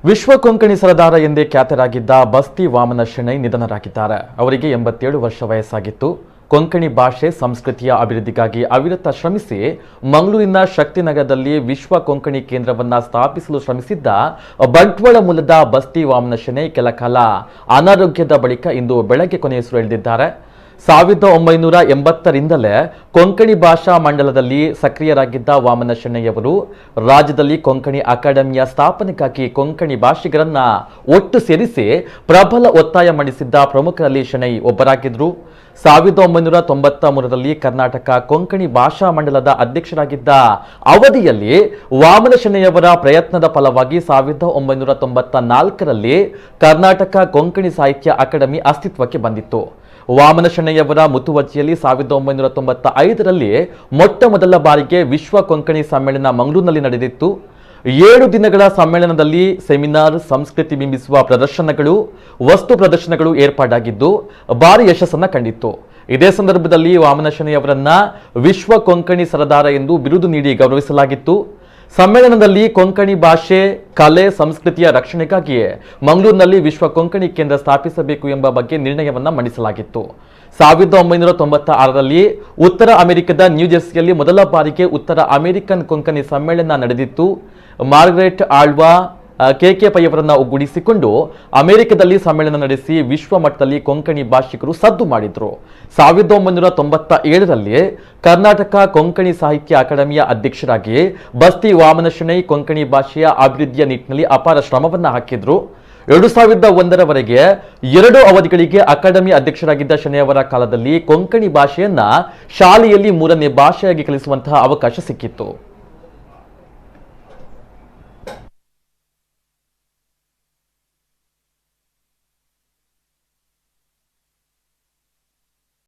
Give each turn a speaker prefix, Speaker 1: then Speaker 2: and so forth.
Speaker 1: ವಿಶ್ವ ಕೊಂಕಣಿ ಸರದಾರ ಎಂದೇ ಖ್ಯಾತರಾಗಿದ್ದ ಬಸ್ತಿ ವಾಮನ ಶೆಣೈ ನಿಧನರಾಗಿದ್ದಾರೆ. ಅವರಿಗೆ 87 ವರ್ಷ ವಯಸ್ಸಾಗಿತ್ತು. ಕೊಂಕಣಿ ಭಾಷೆ ಸಂಸ್ಕೃತಿಯ ಅಭಿವೃದ್ಧಿಗಾಗಿ ಅವಿರತ ಶ್ರಮಿಸಿ ಮಂಗಳೂರಿನ ಶಕ್ತಿನಗರದಲ್ಲಿ ವಿಶ್ವ ಕೊಂಕಣಿ ಕೇಂದ್ರವನ್ನು ಸ್ಥಾಪಿಸಲು ಶ್ರಮಿಸಿದ್ದ ಬಂಟ್ವಾಳ ಮೂಲದ ಬಸ್ತಿ ವಾಮನ ಶೆಣೈ ಕೆಲ ಕಾಲ ಅನಾರೋಗ್ಯದ ಬಳಿಕ ಇಂದು ಬೆಳಗ್ಗೆ ಕೊನೆಯುಸಿರೆಳೆದಿದ್ದಾರೆ. 1980ರಿಂದಲೇ ಕೊಂಕಣಿ ಭಾಷಾ ಮಂಡಲದಲ್ಲಿ ಸಕ್ರಿಯರಾಗಿದ್ದ ವಾಮನ ಶೆಣೈಯವರು ರಾಜ್ಯದಲ್ಲಿ ಕೊಂಕಣಿ ಅಕಾಡೆಮಿಯ ಸ್ಥಾಪನೆಗಾಗಿ ಕೊಂಕಣಿ ಭಾಷಿಗರನ್ನ ಒಟ್ಟು ಸೇರಿಸಿ ಪ್ರಬಲ ಒತ್ತಾಯ ಮಂಡಿಸಿದ್ದ ಪ್ರಮುಖರಲ್ಲಿ ಶೆಣೈ ಒಬ್ಬರಾಗಿದ್ದರು. 1993ರಲ್ಲಿ ಕರ್ನಾಟಕ ಕೊಂಕಣಿ ಭಾಷಾ ಮಂಡಲದ ಅಧ್ಯಕ್ಷರಾಗಿದ್ದ ಅವಧಿಯಲ್ಲಿ ವಾಮನ ಶೆಣೈಯವರ ಪ್ರಯತ್ನದ ಫಲವಾಗಿ 1994ರಲ್ಲಿ ಕರ್ನಾಟಕ ಕೊಂಕಣಿ ಸಾಹಿತ್ಯ ಅಕಾಡೆಮಿ ಅಸ್ತಿತ್ವಕ್ಕೆ ಬಂದಿತ್ತು. ವಾಮನ ಶೆಣೈಯವರ ಮುತುವರ್ಜಿಯಲ್ಲಿ 1995ರಲ್ಲಿ ಮೊಟ್ಟ ಮೊದಲ ಬಾರಿಗೆ ವಿಶ್ವ ಕೊಂಕಣಿ ಸಮ್ಮೇಳನ ಮಂಗಳೂರಿನಲ್ಲಿ ನಡೆದಿತ್ತು. 7 ದಿನಗಳ ಸಮ್ಮೇಳನದಲ್ಲಿ ಸೆಮಿನಾರ್, ಸಂಸ್ಕೃತಿ ಬಿಂಬಿಸುವ ಪ್ರದರ್ಶನಗಳು, ವಸ್ತು ಪ್ರದರ್ಶನಗಳು ಏರ್ಪಾಡಾಗಿದ್ದು ಭಾರಿ ಯಶಸ್ಸನ್ನು ಕಂಡಿತ್ತು. ಇದೇ ಸಂದರ್ಭದಲ್ಲಿ ವಾಮನ ಶೆಣೈಯವರನ್ನ ವಿಶ್ವ ಕೊಂಕಣಿ ಸರದಾರ ಎಂದು ಬಿರುದು ನೀಡಿ ಗೌರವಿಸಲಾಗಿತ್ತು. ಸಮ್ಮೇಳನದಲ್ಲಿ ಕೊಂಕಣಿ ಭಾಷೆ, ಕಲೆ, ಸಂಸ್ಕೃತಿಯ ರಕ್ಷಣೆಗಾಗಿಯೇ ಮಂಗಳೂರಿನಲ್ಲಿ ವಿಶ್ವ ಕೊಂಕಣಿ ಕೇಂದ್ರ ಸ್ಥಾಪಿಸಬೇಕು ಎಂಬ ಬಗ್ಗೆ ನಿರ್ಣಯವನ್ನ ಮಂಡಿಸಲಾಗಿತ್ತು. 1996ರಲ್ಲಿ ಉತ್ತರ ಅಮೆರಿಕದ ನ್ಯೂಜೆರ್ಸಿಯಲ್ಲಿ ಮೊದಲ ಬಾರಿಗೆ ಉತ್ತರ ಅಮೆರಿಕನ್ ಕೊಂಕಣಿ ಸಮ್ಮೇಳನ ನಡೆದಿತ್ತು. ಮಾರ್ಗರೆಟ್ ಆಳ್ವಾ, ಕೆ ಪೈಯವರನ್ನ ಒಗ್ಗೂಡಿಸಿಕೊಂಡು ಅಮೆರಿಕದಲ್ಲಿ ಸಮ್ಮೇಳನ ನಡೆಸಿ ವಿಶ್ವ ಮಟ್ಟದಲ್ಲಿ ಕೊಂಕಣಿ ಭಾಷಿಕರು ಸದ್ದು ಮಾಡಿದ್ರು. 1997ರಲ್ಲಿ ಕರ್ನಾಟಕ ಕೊಂಕಣಿ ಸಾಹಿತ್ಯ ಅಕಾಡೆಮಿಯ ಅಧ್ಯಕ್ಷರಾಗಿ ಬಸ್ತಿ ವಾಮನ ಶೆಣೈ ಕೊಂಕಣಿ ಭಾಷೆಯ ಅಭಿವೃದ್ಧಿಯ ನಿಟ್ಟಿನಲ್ಲಿ ಅಪಾರ ಶ್ರಮವನ್ನ ಹಾಕಿದ್ರು. 2001ರವರೆಗೆ 2 ಅವಧಿಗಳಿಗೆ ಅಕಾಡೆಮಿ ಅಧ್ಯಕ್ಷರಾಗಿದ್ದ ಶೆಣೈಯವರ ಕಾಲದಲ್ಲಿ ಕೊಂಕಣಿ ಭಾಷೆಯನ್ನ ಶಾಲೆಯಲ್ಲಿ 3ನೇ ಭಾಷೆಯಾಗಿ ಕಲಿಸುವಂತಹ ಅವಕಾಶ ಸಿಕ್ಕಿತ್ತು.